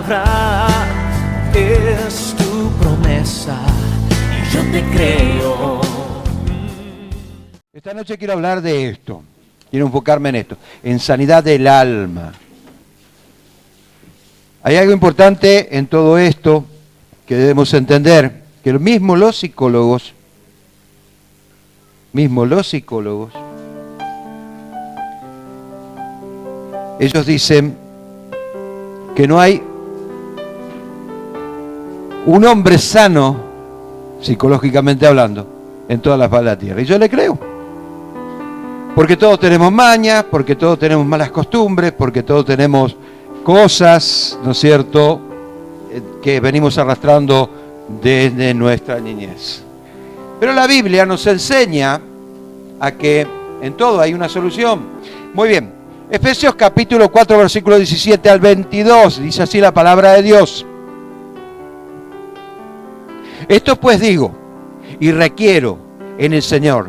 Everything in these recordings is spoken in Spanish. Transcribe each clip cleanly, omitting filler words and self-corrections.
palabra es tu promesa y yo te creo. Esta noche quiero hablar de esto, quiero enfocarme en esto, en sanidad del alma. Hay algo importante en todo esto que debemos entender, que los psicólogos, ellos dicen que no hay un hombre sano, psicológicamente hablando, en toda la faz de la tierra. Y yo le creo. Porque todos tenemos mañas, porque todos tenemos malas costumbres, porque todos tenemos cosas, ¿no es cierto?, que venimos arrastrando desde nuestra niñez. Pero la Biblia nos enseña a que en todo hay una solución. Muy bien, Efesios capítulo 4, versículo 17 al 22, dice así la palabra de Dios. Esto pues digo, y requiero en el Señor,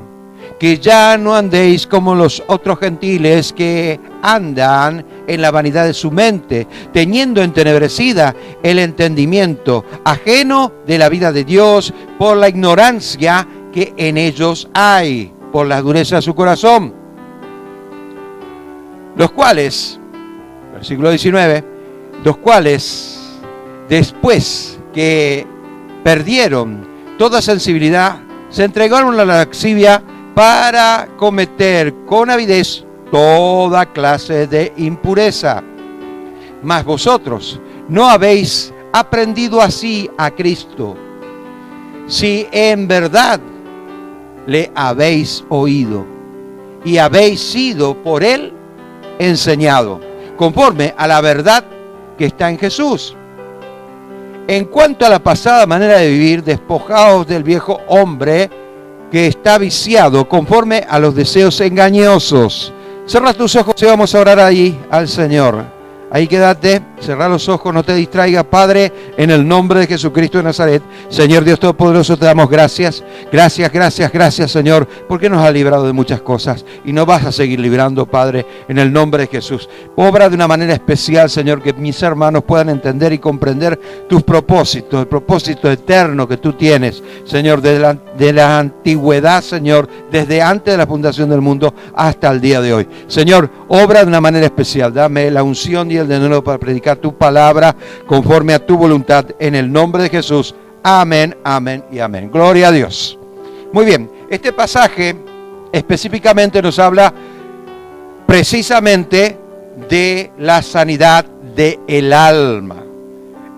que ya no andéis como los otros gentiles que andan en la vanidad de su mente, teniendo entenebrecida el entendimiento, ajeno de la vida de Dios, por la ignorancia que en ellos hay, por la dureza de su corazón. Los cuales, versículo 19, los cuales, después que perdieron toda sensibilidad, se entregaron a la lascivia para cometer con avidez toda clase de impureza. Mas vosotros no habéis aprendido así a Cristo, si en verdad le habéis oído y habéis sido por él enseñado, conforme a la verdad que está en Jesús. En cuanto a la pasada manera de vivir, despojaos del viejo hombre que está viciado conforme a los deseos engañosos. Cierra tus ojos y vamos a orar ahí al Señor. Ahí quédate, cerrá los ojos, no te distraigas, Padre, en el nombre de Jesucristo de Nazaret. Señor Dios Todopoderoso, te damos gracias. Gracias, Señor, porque nos has librado de muchas cosas y nos vas a seguir librando, Padre, en el nombre de Jesús. Obra de una manera especial, Señor, que mis hermanos puedan entender y comprender tus propósitos, el propósito eterno que tú tienes, Señor, de la antigüedad, Señor, desde antes de la fundación del mundo hasta el día de hoy. Señor, obra de una manera especial, dame la unción y el de nuevo para predicar tu palabra conforme a tu voluntad en el nombre de Jesús. Amén, amén y amén. Gloria a Dios. Muy bien, este pasaje específicamente nos habla precisamente de la sanidad del alma.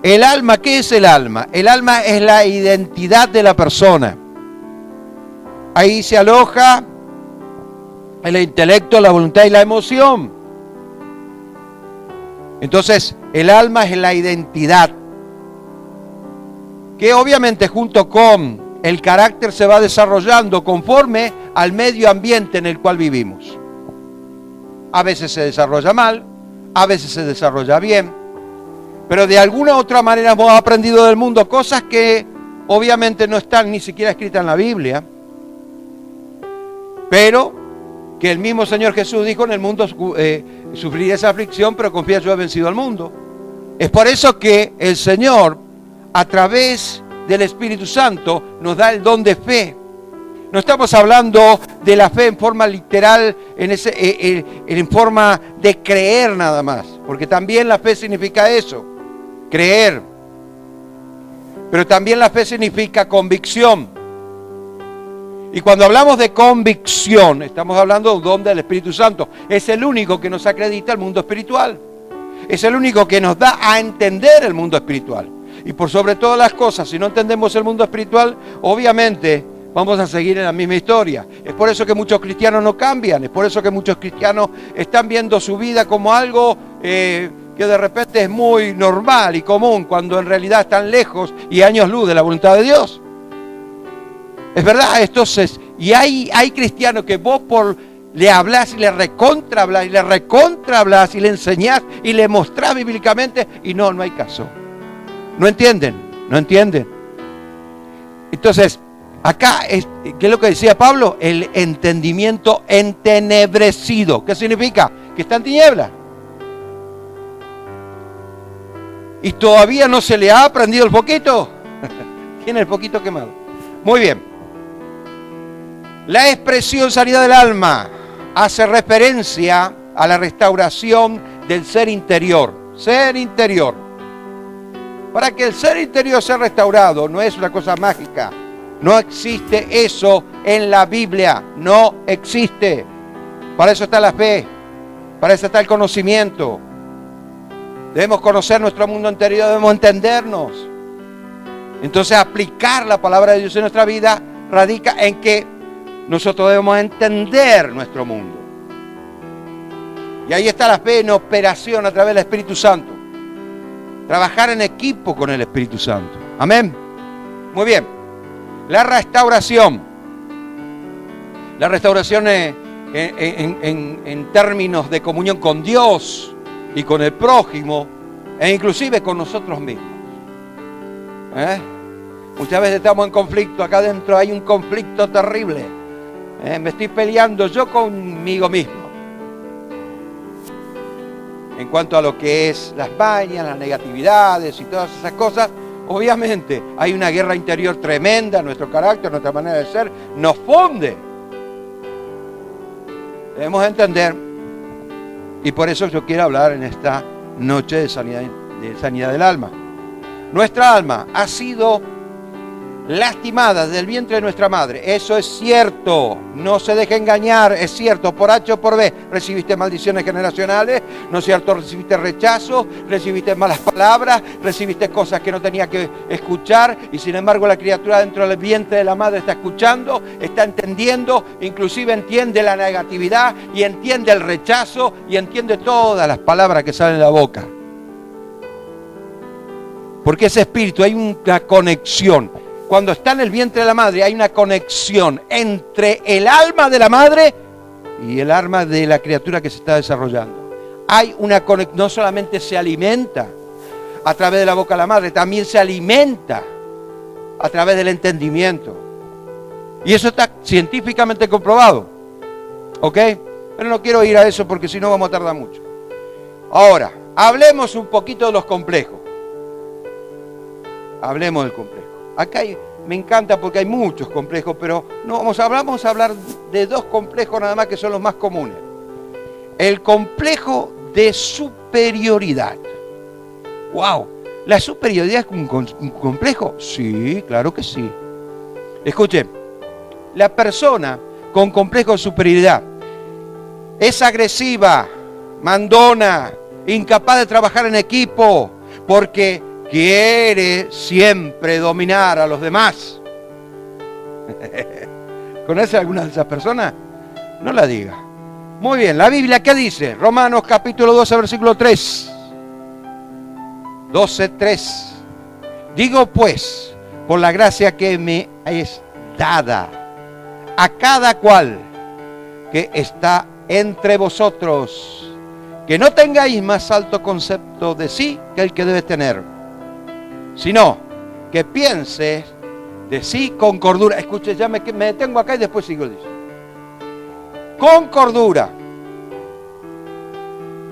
El alma, ¿qué es el alma? El alma es la identidad de la persona. Ahí se aloja el intelecto, la voluntad y la emoción. Entonces, el alma es la identidad, que obviamente junto con el carácter se va desarrollando conforme al medio ambiente en el cual vivimos. A veces se desarrolla mal, a veces se desarrolla bien, pero de alguna u otra manera hemos aprendido del mundo cosas que obviamente no están ni siquiera escritas en la Biblia, pero que el mismo Señor Jesús dijo: en el mundo sufriré esa aflicción, pero confía, yo he vencido al mundo. Es por eso que el Señor, a través del Espíritu Santo, nos da el don de fe. No estamos hablando de la fe en forma literal, en forma de creer nada más, porque también la fe significa eso, creer. Pero también la fe significa convicción. Y cuando hablamos de convicción, estamos hablando de un don del Espíritu Santo. Es el único que nos acredita el mundo espiritual. Es el único que nos da a entender el mundo espiritual. Y por sobre todas las cosas, si no entendemos el mundo espiritual, obviamente vamos a seguir en la misma historia. Es por eso que muchos cristianos no cambian. Es por eso que muchos cristianos están viendo su vida como algo que de repente es muy normal y común, cuando en realidad están lejos y años luz de la voluntad de Dios. Es verdad, entonces, y hay cristianos que vos le hablás y le recontra hablás y le enseñás y le mostrás bíblicamente y no hay caso. No entienden. Entonces, acá, ¿qué es lo que decía Pablo? El entendimiento entenebrecido. ¿Qué significa? Que está en tiniebla. ¿Y todavía no se le ha prendido el foquito? Tiene el foquito quemado. Muy bien. La expresión sanidad del alma hace referencia a la restauración del ser interior. Ser interior. Para que el ser interior sea restaurado, no es una cosa mágica. No existe eso en la Biblia. No existe. Para eso está la fe. Para eso está el conocimiento. Debemos conocer nuestro mundo interior, debemos entendernos. Entonces aplicar la palabra de Dios en nuestra vida radica en que nosotros debemos entender nuestro mundo. Y ahí está la fe en operación a través del Espíritu Santo. Trabajar en equipo con el Espíritu Santo. Amén. Muy bien. La restauración. La restauración en términos de comunión con Dios y con el prójimo e inclusive con nosotros mismos. Muchas veces estamos en conflicto. Acá adentro hay un conflicto terrible. Me estoy peleando yo conmigo mismo. En cuanto a lo que es las mañas, las negatividades y todas esas cosas, obviamente hay una guerra interior tremenda. Nuestro carácter, nuestra manera de ser, nos funde. Debemos entender, y por eso yo quiero hablar en esta noche de sanidad del alma. Nuestra alma ha sido lastimada desde el vientre de nuestra madre. Eso es cierto. No se deje engañar. Es cierto. Por H o por B. Recibiste maldiciones generacionales. ¿No es cierto? Recibiste rechazo. Recibiste malas palabras. Recibiste cosas que no tenía que escuchar. Y sin embargo la criatura dentro del vientre de la madre está escuchando. Está entendiendo. Inclusive entiende la negatividad. Y entiende el rechazo. Y entiende todas las palabras que salen de la boca. Porque ese espíritu, hay una conexión. Cuando está en el vientre de la madre hay una conexión entre el alma de la madre y el alma de la criatura que se está desarrollando. Hay una conexión, no solamente se alimenta a través de la boca de la madre, también se alimenta a través del entendimiento. Y eso está científicamente comprobado. ¿Ok? Pero no quiero ir a eso porque si no vamos a tardar mucho. Ahora, hablemos un poquito de los complejos. Hablemos del complejo. Acá me encanta porque hay muchos complejos, pero no vamos a hablar de dos complejos nada más que son los más comunes. El complejo de superioridad. ¡Wow! ¿La superioridad es un complejo? Sí, claro que sí. Escuchen, la persona con complejo de superioridad es agresiva, mandona, incapaz de trabajar en equipo, porque quiere siempre dominar a los demás. ¿Conoce alguna de esas personas? No la diga. Muy bien, la Biblia, ¿qué dice? Romanos capítulo 12, versículo 3. 12:3. Digo pues, por la gracia que me es dada, a cada cual que está entre vosotros, que no tengáis más alto concepto de sí que el que debe tener, sino que piense de sí con cordura. Escuche, ya me detengo acá y después sigo diciendo. Con cordura.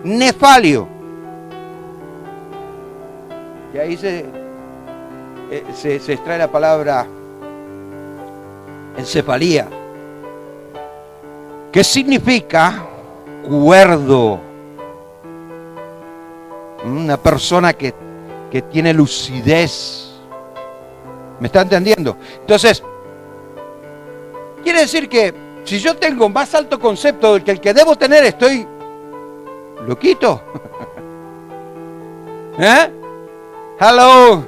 Nefalio. Y ahí se extrae la palabra encefalía, que significa cuerdo. Una persona que tiene lucidez. ¿Me está entendiendo? Entonces, quiere decir que si yo tengo más alto concepto del que el que debo tener, estoy loquito. ¿Eh? Hello.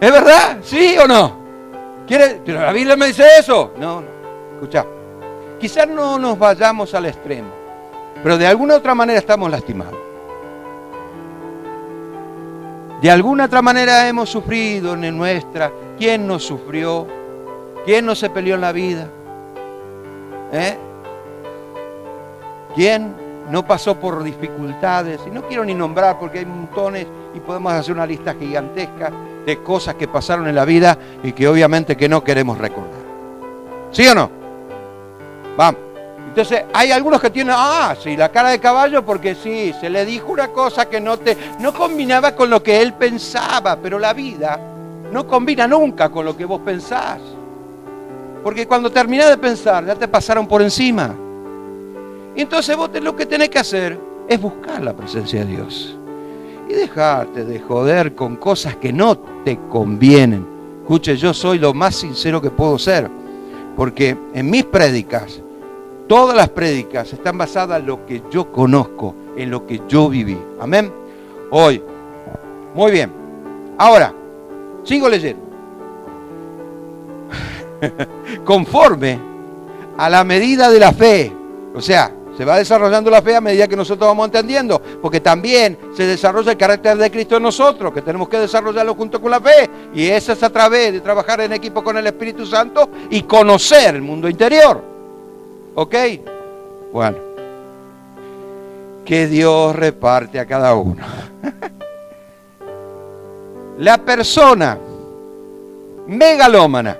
¿Es verdad? ¿Sí o no? ¿Pero la Biblia me dice eso? No. Escucha. Quizás no nos vayamos al extremo, pero de alguna otra manera estamos lastimados. De alguna otra manera hemos sufrido en nuestra. ¿Quién nos sufrió? ¿Quién no se peleó en la vida? ¿Quién no pasó por dificultades? Y no quiero ni nombrar porque hay montones y podemos hacer una lista gigantesca de cosas que pasaron en la vida y que obviamente que no queremos recordar. ¿Sí o no? Vamos. Entonces, hay algunos que tienen, sí, la cara de caballo porque sí, se le dijo una cosa que no combinaba con lo que él pensaba, pero la vida no combina nunca con lo que vos pensás. Porque cuando terminás de pensar, ya te pasaron por encima. Y entonces vos lo que tenés que hacer es buscar la presencia de Dios. Y dejarte de joder con cosas que no te convienen. Escuche, yo soy lo más sincero que puedo ser. Porque en mis prédicas, todas las prédicas están basadas en lo que yo conozco, en lo que yo viví. Amén. Hoy. Muy bien. Ahora, sigo leyendo. Conforme a la medida de la fe. O sea, se va desarrollando la fe a medida que nosotros vamos entendiendo, porque también se desarrolla el carácter de Cristo en nosotros, que tenemos que desarrollarlo junto con la fe, y eso es a través de trabajar en equipo con el Espíritu Santo y conocer el mundo interior. ¿Ok? Bueno, que Dios reparte a cada uno. La persona megalómana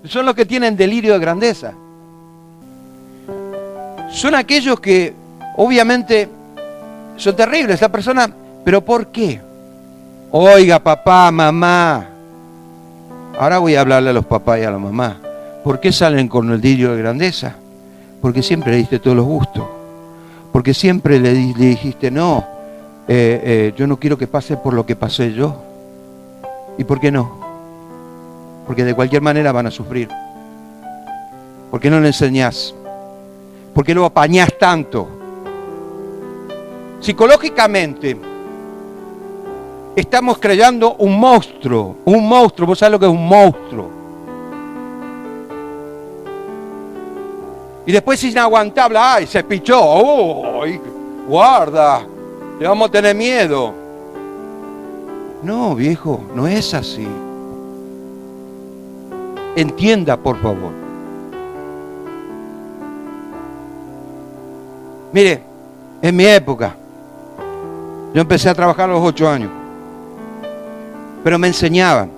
son los que tienen delirio de grandeza. Son aquellos que obviamente son terribles. La persona, ¿pero por qué? Oiga, papá, mamá. Ahora voy a hablarle a los papás y a la mamá. ¿Por qué salen con el delirio de grandeza? Porque siempre le diste todos los gustos. Porque siempre le dijiste, no, yo no quiero que pase por lo que pasé yo. ¿Y por qué no? Porque de cualquier manera van a sufrir. ¿Por qué no le enseñás? ¿Por qué lo apañás tanto? Psicológicamente, estamos creando un monstruo. Un monstruo, ¿vos sabés lo que es un monstruo? Y después es inaguantable. ¡Ay, se pichó! ¡Uy! ¡Guarda! Le vamos a tener miedo. No, viejo, no es así. Entienda, por favor. Mire, en mi época, yo empecé a trabajar a los 8 años. Pero me enseñaban.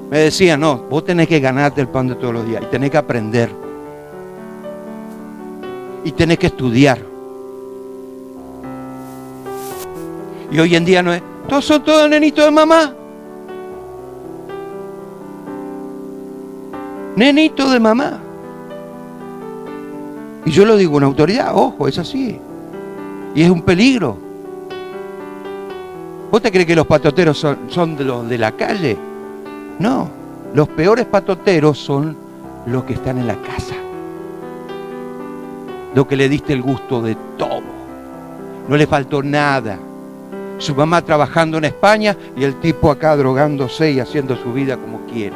Me decían, no, vos tenés que ganarte el pan de todos los días. Y tenés que aprender. Y tenés que estudiar. Y hoy en día no es, todos son todos nenitos de mamá. Nenito de mamá. Y yo lo digo con autoridad, ojo, es así. Y es un peligro. ¿Vos te crees que los patoteros son de los de la calle? No, los peores patoteros son los que están en la casa. Los que le diste el gusto de todo. No le faltó nada. Su mamá trabajando en España y el tipo acá drogándose y haciendo su vida como quiere.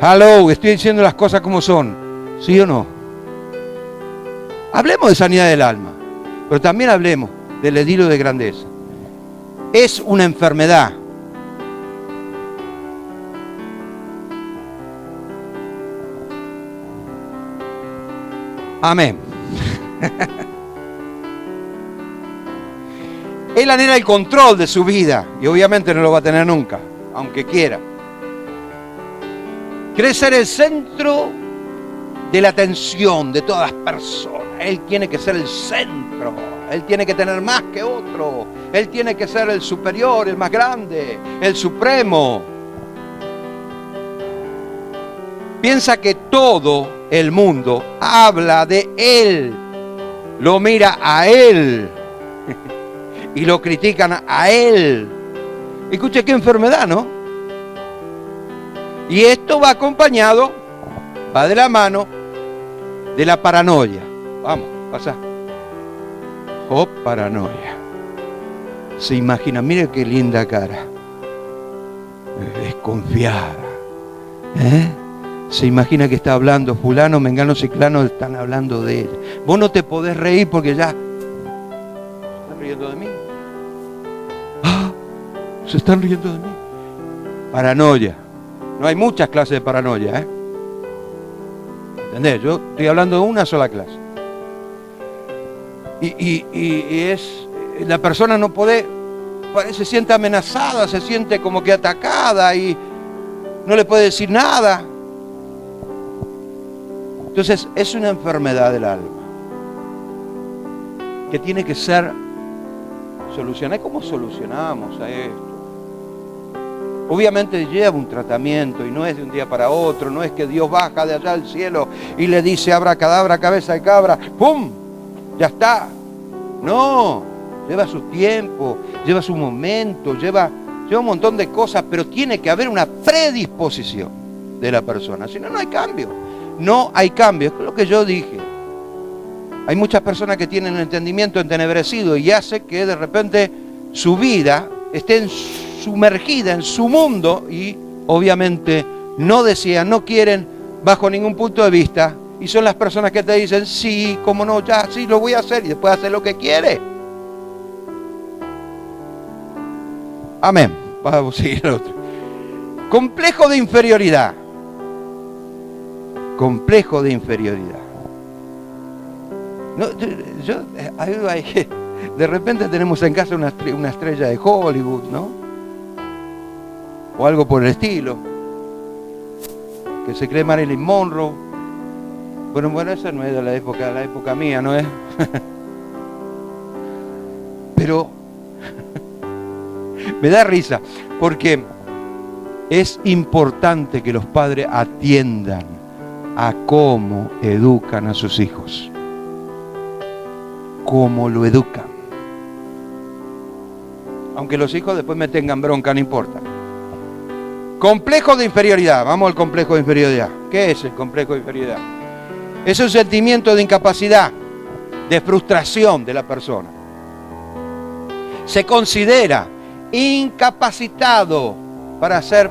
Hello, estoy diciendo las cosas como son. ¿Sí o no? Hablemos de sanidad del alma, pero también hablemos del delirio de grandeza. Es una enfermedad. Amén. Él anhela el control de su vida y obviamente no lo va a tener nunca, aunque quiera. Quiere ser el centro de la atención de todas las personas. Él tiene que ser el centro. Él tiene que tener más que otro. Él tiene que ser el superior, el más grande, el supremo. Piensa que todo el mundo habla de Él. Lo mira a Él. Y lo critican a Él. Escuche qué enfermedad, ¿no? Y esto va acompañado, va de la mano, de la paranoia. Vamos, pasa. Oh, paranoia. Se imagina, mire qué linda cara. Desconfiada. Se imagina que está hablando fulano, mengano, ciclano, están hablando de él. Vos no te podés reír porque ya... ¿Se están riendo de mí? ¡Ah! Se están riendo de mí. Paranoia. No hay muchas clases de paranoia, ¿entendés? Yo estoy hablando de una sola clase. Y es... La persona no puede... Se siente amenazada, se siente como que atacada y no le puede decir nada. Entonces es una enfermedad del alma que tiene que ser solucionada. ¿Cómo solucionamos a esto? Obviamente lleva un tratamiento y no es de un día para otro, no es que Dios baja de allá al cielo y le dice abracadabra, cabeza de cabra, ¡pum! Ya está. No, lleva su tiempo, lleva su momento, lleva un montón de cosas, pero tiene que haber una predisposición de la persona, si no, no hay cambio. No hay cambio, es lo que yo dije. Hay muchas personas que tienen el entendimiento entenebrecido y hace que de repente su vida esté sumergida en su mundo y obviamente no desean, no quieren bajo ningún punto de vista, y son las personas que te dicen, sí, cómo no, ya, sí, lo voy a hacer, y después hace lo que quiere. Amén. Vamos a seguir al otro. Complejo de inferioridad. Complejo de inferioridad. No, de repente tenemos en casa una estrella de Hollywood, ¿no? O algo por el estilo, que se cree Marilyn Monroe. Bueno, esa no es de la época mía, ¿no es? Pero me da risa, porque es importante que los padres atiendan a cómo educan a sus hijos, cómo lo educan. Aunque los hijos después me tengan bronca, no importa. Complejo de inferioridad. Vamos al complejo de inferioridad. ¿Qué es el complejo de inferioridad? Es un sentimiento de incapacidad, de frustración de la persona. Se considera incapacitado para hacer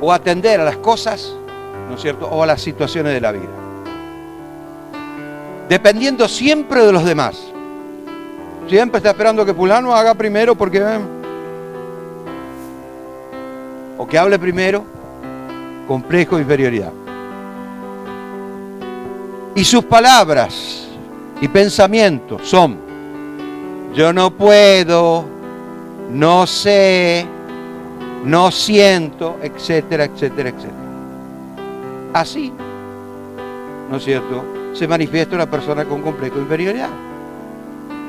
o atender a las cosas, ¿no es cierto?, o a las situaciones de la vida. Dependiendo siempre de los demás. Siempre está esperando que fulano haga primero porque... o que hable primero. Complejo de inferioridad. Y sus palabras y pensamientos son: yo no puedo, no sé, no siento, etcétera, etcétera, etcétera. Así, ¿no es cierto?, se manifiesta una persona con complejo de inferioridad.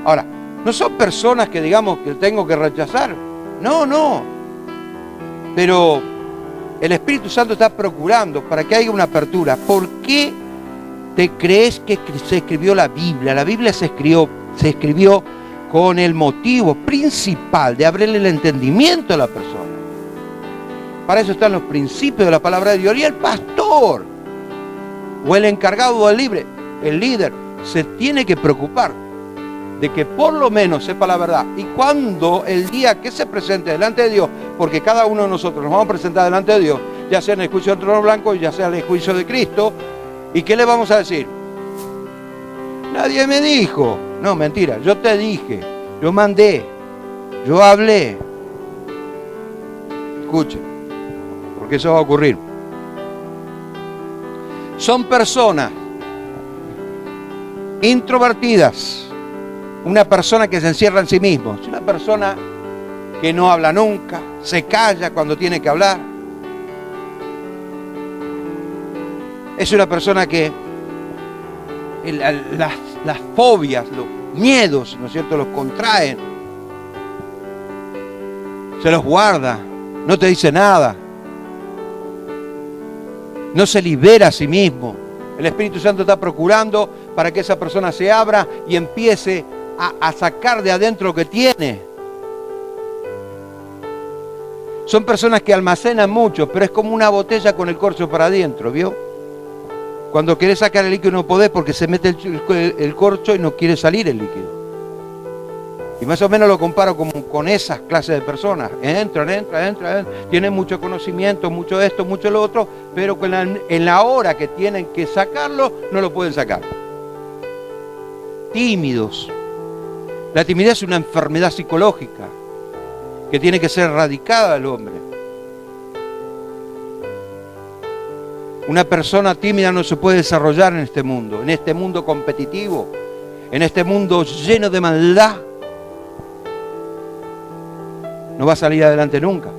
Ahora, no son personas que digamos que tengo que rechazar. No. Pero el Espíritu Santo está procurando para que haya una apertura. ¿Por qué te crees que se escribió la Biblia? La Biblia se escribió con el motivo principal de abrirle el entendimiento a la persona. Para eso están los principios de la palabra de Dios. Y el pastor o el encargado del libre, el líder, se tiene que preocupar de que por lo menos sepa la verdad. Y cuando el día que se presente delante de Dios, porque cada uno de nosotros nos vamos a presentar delante de Dios, ya sea en el juicio del trono blanco, ya sea en el juicio de Cristo, ¿y qué le vamos a decir? Nadie me dijo. No, mentira, yo te dije, yo mandé, yo hablé. Escuche, porque eso va a ocurrir. Son personas introvertidas. Una persona que se encierra en sí mismo. Es una persona que no habla nunca, se calla cuando tiene que hablar. Es una persona que las fobias, los miedos, ¿no es cierto?, los contraen. Se los guarda, no te dice nada. No se libera a sí mismo. El Espíritu Santo está procurando para que esa persona se abra y empiece a sacar de adentro lo que tiene. Son personas que almacenan mucho, pero es como una botella con el corcho para adentro, ¿vio? Cuando querés sacar el líquido no podés porque se mete el corcho y no quiere salir el líquido. Y más o menos lo comparo con esas clases de personas. Entran, tienen mucho conocimiento, mucho esto, mucho lo otro, pero en la hora que tienen que sacarlo, no lo pueden sacar. Tímidos. La timidez es una enfermedad psicológica que tiene que ser erradicada del hombre. Una persona tímida no se puede desarrollar en este mundo competitivo, en este mundo lleno de maldad. No va a salir adelante nunca.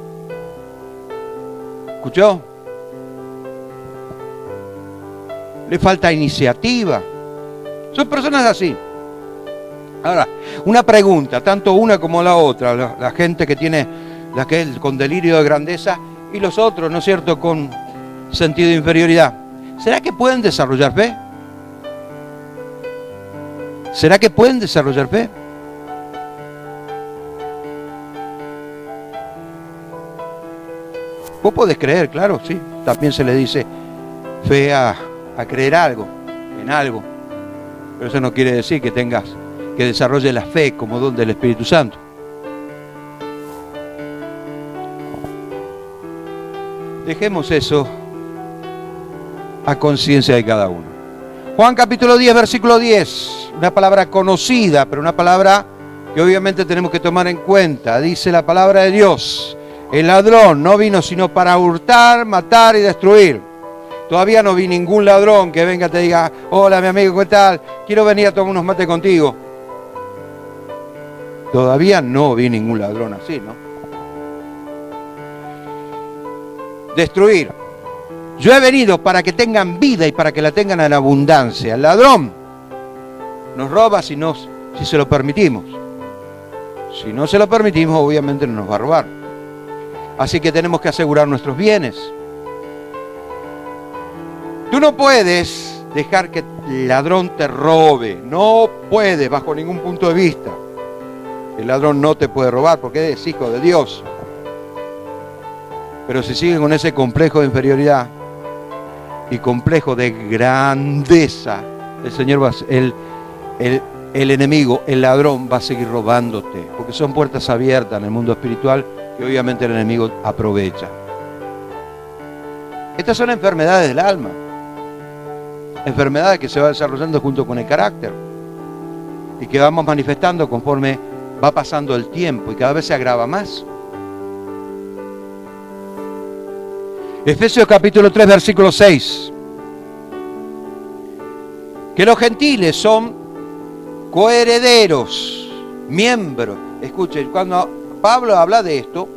¿Escuchó? le falta iniciativa. Son personas así. Ahora, una pregunta, tanto una como la otra, la gente que tiene con delirio de grandeza y los otros, ¿no es cierto?, con sentido de inferioridad. ¿Será que pueden desarrollar fe? ¿Será que pueden desarrollar fe? Vos podés creer, claro, sí. También se le dice fe a creer algo, en algo. Pero eso no quiere decir que desarrolle la fe como don del Espíritu Santo. Dejemos eso a conciencia de cada uno. Juan capítulo 10, versículo 10. Una palabra conocida, pero una palabra que obviamente tenemos que tomar en cuenta. Dice la palabra de Dios: el ladrón no vino sino para hurtar, matar y destruir. Todavía no vi ningún ladrón que venga y te diga: hola mi amigo, ¿qué tal? Quiero venir a tomar unos mates contigo. Todavía no vi ningún ladrón así, ¿no? Destruir. Yo he venido para que tengan vida y para que la tengan en abundancia. El ladrón nos roba si se lo permitimos. Si no se lo permitimos, obviamente no nos va a robar. Así que tenemos que asegurar nuestros bienes. Tú no puedes dejar que el ladrón te robe. No puedes, bajo ningún punto de vista. El ladrón no te puede robar porque eres hijo de Dios. Pero si siguen con ese complejo de inferioridad y complejo de grandeza, el enemigo, el ladrón va a seguir robándote, porque son puertas abiertas en el mundo espiritual que obviamente el enemigo aprovecha. Estas son enfermedades del alma, enfermedades que se van desarrollando junto con el carácter y que vamos manifestando conforme va pasando el tiempo y cada vez se agrava más. Efesios capítulo 3, versículo 6. Que los gentiles son coherederos, miembros. Escuchen, cuando Pablo habla de esto,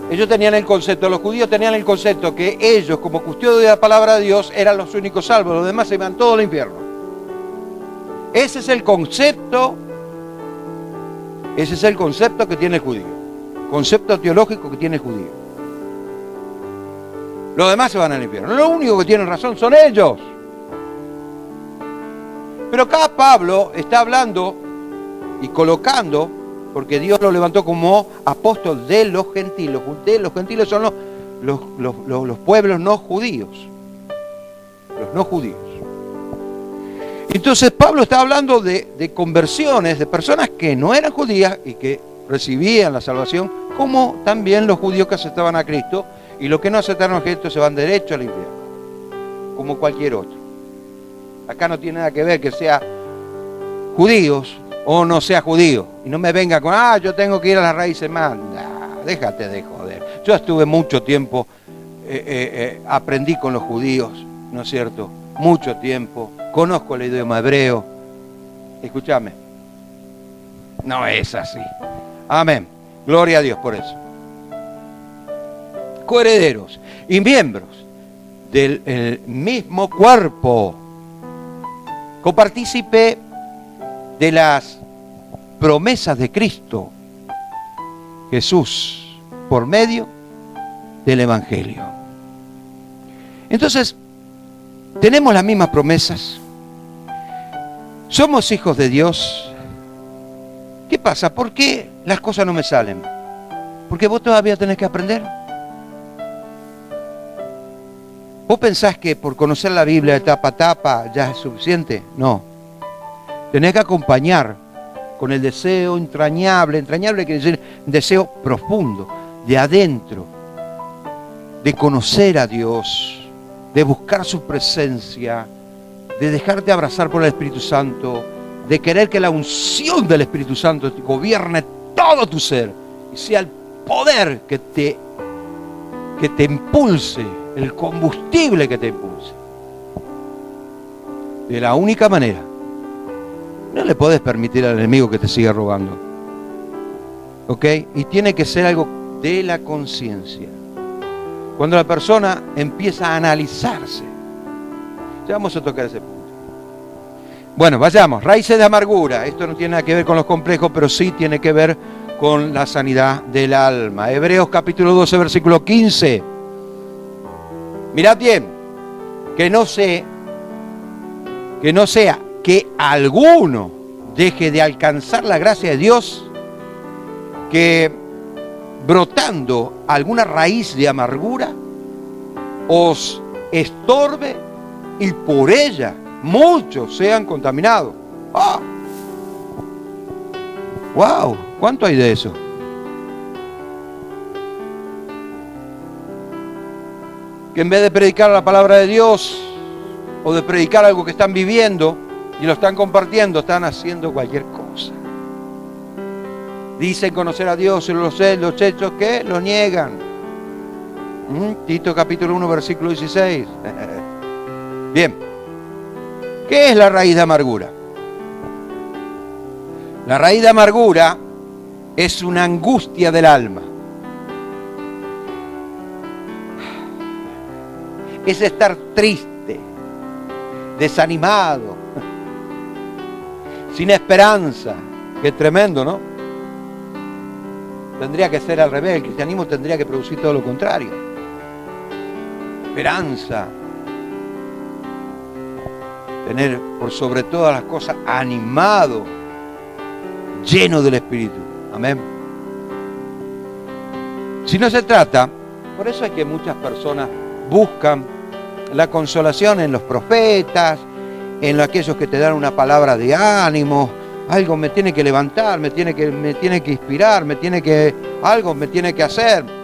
ellos tenían el concepto, los judíos tenían el concepto que ellos, como custodios de la palabra de Dios, eran los únicos salvos, los demás se iban todos al infierno. Ese es el concepto que tiene el judío, concepto teológico que tiene el judío. Los demás se van al infierno. Lo único que tienen razón son ellos. Pero acá Pablo está hablando y colocando, porque Dios lo levantó como apóstol de los gentiles. Los gentiles son los pueblos no judíos. Los no judíos. Entonces Pablo está hablando de conversiones de personas que no eran judías y que recibían la salvación, como también los judíos que aceptaban a Cristo. Y los que no aceptaron a Cristo se van derecho al infierno, como cualquier otro. Acá no tiene nada que ver que sea judíos o no sea judío. Y no me venga con, yo tengo que ir a las raíces más. Nah, déjate de joder. Yo estuve mucho tiempo, aprendí con los judíos, ¿no es cierto? Mucho tiempo. Conozco el idioma hebreo. Escúchame. No es así. Amén. Gloria a Dios por eso. Coherederos y miembros del mismo cuerpo, copartícipe de las promesas de Cristo Jesús por medio del Evangelio. Entonces, tenemos las mismas promesas, somos hijos de Dios. ¿Qué pasa? ¿Por qué las cosas no me salen? Porque vos todavía tenés que aprender. ¿Vos pensás que por conocer la Biblia de tapa a tapa ya es suficiente? No. Tenés que acompañar con el deseo entrañable quiere decir deseo profundo, de adentro, de conocer a Dios, de buscar su presencia, de dejarte abrazar por el Espíritu Santo, de querer que la unción del Espíritu Santo gobierne todo tu ser y sea el poder que te impulse, el combustible que te impulse. De la única manera, no le podés permitir al enemigo que te siga robando. ¿Ok? Y tiene que ser algo de la conciencia. Cuando la persona empieza a analizarse Ya vamos a tocar ese punto. Bueno, vayamos. Raíces de amargura. Esto no tiene nada que ver con los complejos, pero sí tiene que ver con la sanidad del alma. Hebreos capítulo 12, versículo 15. Mirad bien, que no sea que alguno deje de alcanzar la gracia de Dios, que brotando alguna raíz de amargura os estorbe y por ella muchos sean contaminados. ¡Ah! ¡Wow! ¿Cuánto hay de eso? Que en vez de predicar la palabra de Dios o de predicar algo que están viviendo y lo están compartiendo, están haciendo cualquier cosa. Dicen conocer a Dios y los hechos que lo niegan. Tito capítulo 1, versículo 16. Bien. ¿Qué es la raíz de amargura? La raíz de amargura es una angustia del alma. Es estar triste, desanimado, sin esperanza. Qué tremendo, ¿no? Tendría que ser al revés. El cristianismo tendría que producir todo lo contrario. Esperanza. Tener por sobre todas las cosas animado, lleno del Espíritu. Amén. Si no se trata, por eso es que muchas personas buscan la consolación en los profetas, en aquellos que te dan una palabra de ánimo. Algo me tiene que levantar, me tiene que inspirar, algo me tiene que hacer.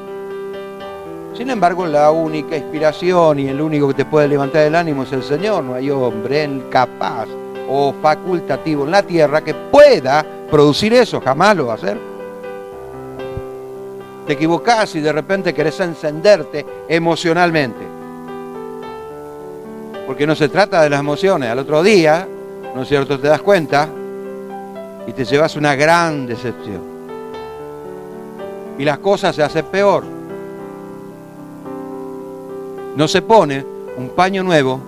Sin embargo, la única inspiración y el único que te puede levantar el ánimo es el Señor. No hay hombre capaz o facultativo en la tierra que pueda producir eso. Jamás lo va a hacer. Te equivocás y de repente querés encenderte emocionalmente. Porque no se trata de las emociones. Al otro día, ¿no es cierto?, te das cuenta y te llevas una gran decepción. Y las cosas se hacen peor. No se pone un paño nuevo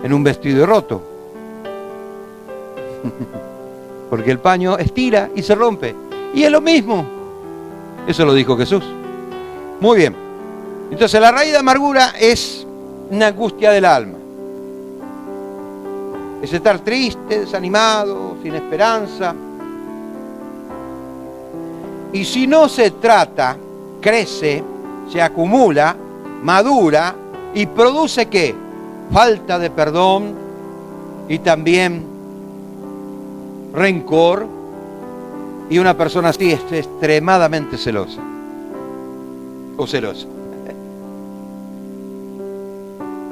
en un vestido roto. Porque el paño estira y se rompe. Y es lo mismo. Eso lo dijo Jesús. Muy bien. Entonces la raíz de amargura es una angustia del alma. Es estar triste, desanimado, sin esperanza. Y si no se trata, crece, se acumula, madura y produce ¿qué? Falta de perdón y también rencor. Y una persona así es extremadamente celosa o celoso.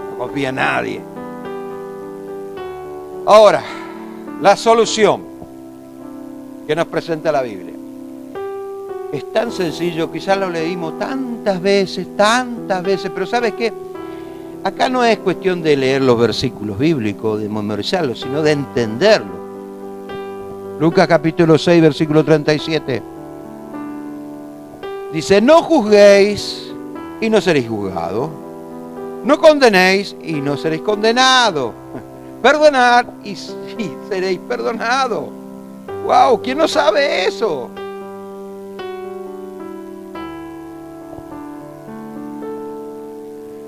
No confía en nadie. Ahora, la solución que nos presenta la Biblia es tan sencillo, quizás lo leímos tantas veces, pero ¿sabes qué? Acá no es cuestión de leer los versículos bíblicos, de memorizarlos, sino de entenderlos. Lucas capítulo 6, versículo 37. Dice, no juzguéis y no seréis juzgados. No condenéis y no seréis condenados. Perdonad y sí seréis perdonados. ¡Wow! ¿Quién no sabe eso?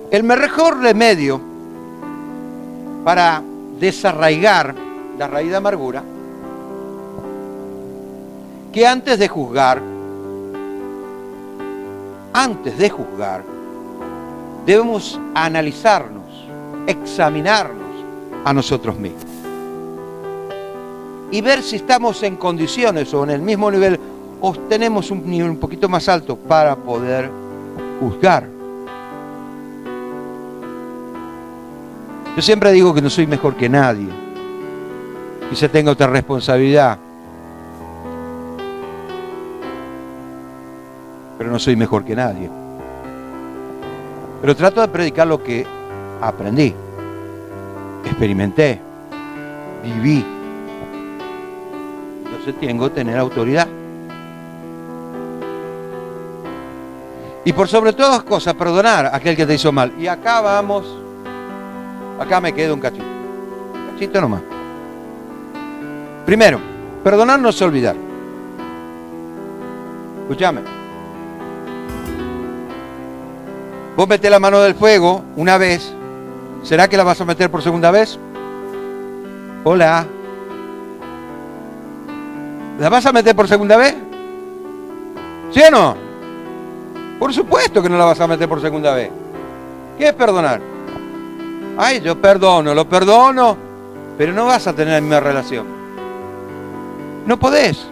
El mejor remedio para desarraigar la raíz de amargura, que antes de juzgar, debemos analizarnos, examinarnos a nosotros mismos y ver si estamos en condiciones o en el mismo nivel o tenemos un nivel un poquito más alto para poder juzgar. Yo siempre digo que no soy mejor que nadie. Quizá tenga otra responsabilidad, pero no soy mejor que nadie. Pero trato de predicar lo que aprendí, experimenté, viví. Entonces tengo que tener autoridad. Y por sobre todas las cosas, perdonar a aquel que te hizo mal. Y acá vamos Acá me queda un cachito. Un cachito nomás. Primero, perdonar no es olvidar. Escúchame. Vos metés la mano del fuego una vez. ¿Será que la vas a meter por segunda vez? Hola. ¿La vas a meter por segunda vez? ¿Sí o no? Por supuesto que no la vas a meter por segunda vez. ¿Qué es perdonar? Ay, yo perdono, lo perdono, pero no vas a tener la misma relación. No podés.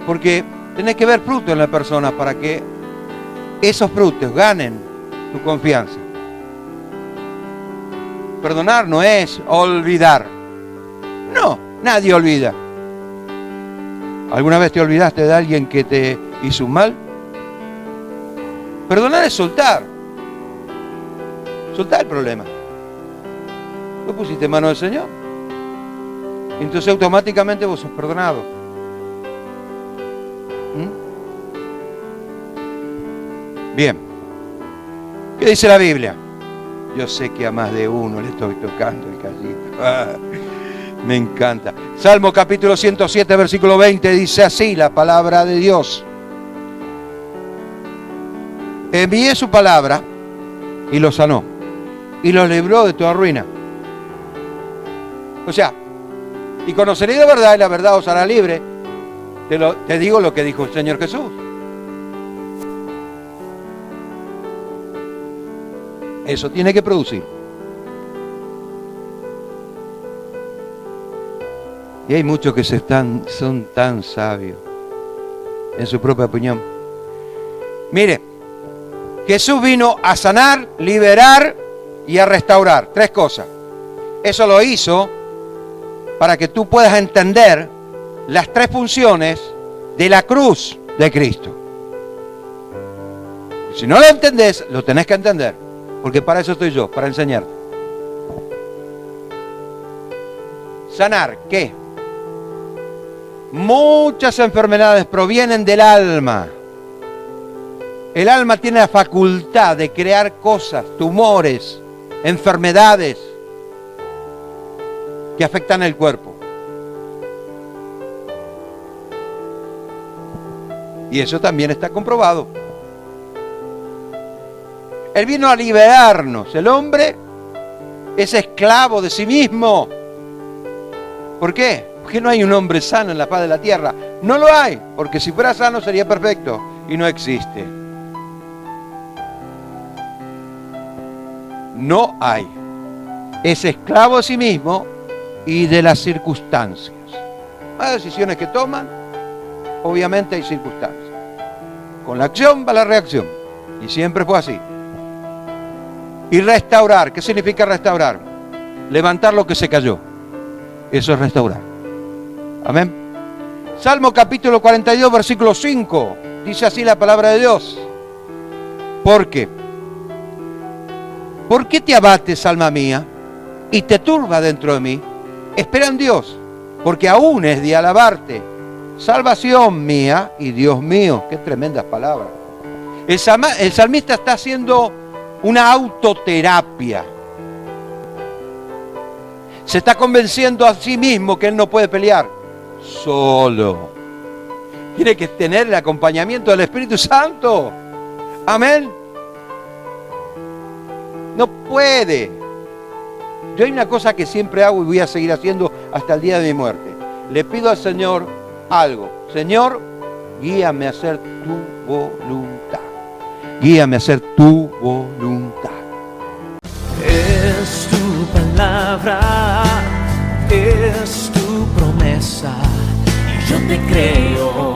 Porque tenés que ver fruto en la persona para que esos frutos ganen tu confianza. Perdonar no es olvidar. No, nadie olvida. ¿Alguna vez te olvidaste de alguien que te hizo un mal? Perdonar es soltar. Soltar el problema. Vos pusiste en mano del Señor. Entonces automáticamente vos sos perdonado. Bien. ¿Qué dice la Biblia? Yo sé que a más de uno le estoy tocando el callito. Me encanta. Salmo capítulo 107, versículo 20, dice así la palabra de Dios. Envié su palabra y lo sanó. Y los libró de toda ruina. O sea, y conoceréis la verdad y la verdad os hará libre. Te digo lo que dijo el Señor Jesús. Eso tiene que producir. Y hay muchos que son tan sabios en su propia opinión. Mire, Jesús vino a sanar, liberar y a restaurar. 3 cosas. Eso lo hizo para que tú puedas entender las 3 funciones de la cruz de Cristo. Si no lo entendés, lo tenés que entender. Porque para eso estoy yo, para enseñarte. Sanar, ¿qué? Muchas enfermedades provienen del alma. El alma tiene la facultad de crear cosas, tumores, enfermedades que afectan el cuerpo. Y eso también está comprobado. Él vino a liberarnos. El hombre es esclavo de sí mismo. ¿Por qué? Porque no hay un hombre sano en la faz de la tierra. No lo hay, porque si fuera sano sería perfecto. Y no existe. No hay. Es esclavo de sí mismo y de las circunstancias. Las decisiones que toman, obviamente hay circunstancias. Con la acción va la reacción. Y siempre fue así. Y restaurar. ¿Qué significa restaurar? Levantar lo que se cayó. Eso es restaurar. Amén. Salmo capítulo 42, versículo 5. Dice así la palabra de Dios. ¿Por qué? ¿Por qué te abates, alma mía, y te turba dentro de mí? Espera en Dios, porque aún es de alabarte. Salvación mía y Dios mío. Qué tremendas palabras. El salmista está haciendo una autoterapia. Se está convenciendo a sí mismo que él no puede pelear solo. Tiene que tener el acompañamiento del Espíritu Santo. Amén. No puede. Yo hay una cosa que siempre hago y voy a seguir haciendo hasta el día de mi muerte. Le pido al Señor algo. Señor, guíame a hacer tu voluntad. Guíame a hacer tu voluntad. Es tu palabra, es tu promesa, y yo te creo.